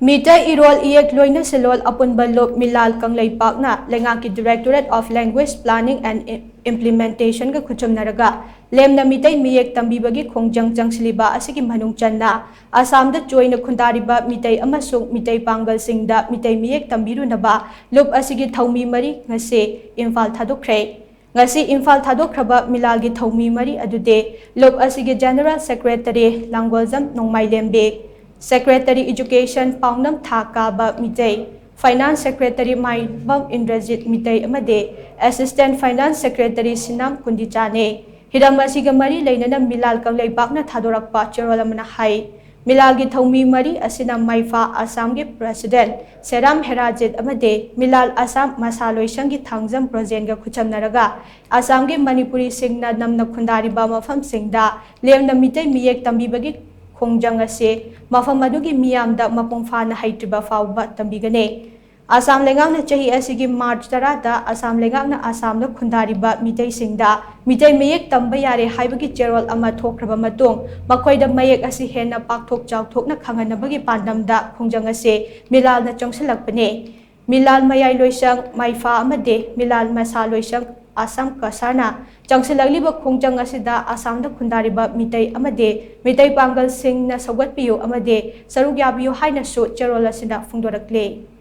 Mita Irol Iek Loina Selol Apunbalop Milal Kanglay Pakna, Lengaki Directorate of Language Planning and Implementation ka Kuchum Naraga, Lem na Mitay Miek Tambibagi Kongjang Jang Siliba Asiki Manung Channa, Asam da Joy na Kundariba Mitay Amasung Mitay Pangal Singda Mitay Miek Tambiru Naba, Lup Asigi Taumi Mari Ngase, Infal Tadukre. Ngasi Infal Tadokraba Milalgi Taumi Mari Adude, Lup Asigi General Secretary Langwalzam Nongmai Lembe. Secretary Education Paunam Thakaba Mitay, Finance Secretary Maibam Indrajit Mitay Amade, Assistant Finance Secretary Sinam Kundichane, Hidamasiga Mari Lainana Milal Kanglay Bakna Tadorak Pacharolamana Hai, Milalgi Taumi Mari Asinam Maifa Asamgi President, Seram Herajit Amade, Milal Asam Masaloy Shangi Tangzam Prozenga Kucham Naraga, Asamgi Manipuri Singna Namna Kundari Bama Fam Singda, Lem na Mitay Miek Tambibagi Kongjang ase mafam adugi miyamda mapung fana haitriba fawba tambigane Assam lengang na chahi asigi March tarada Assam lengang na Assam na khundariba mitay singda mitay mayek tamba yare haibagi cherol ama thokraba matung makoida mayek asi hena pakthok chawthok na khanganabagi pandamda kongjang ase milal na chongsilakpane Milal mayay loisang maifa amade Milal masa loisang Assam Kasana, Jangsilagliba Kongjang Asida, Assam da Kundariba Mitay Amade, Mitay Pangal Sing na Sawat Piyo Amade, Sarugyabiyo Haina Su, Cherola Sida Fundorakle.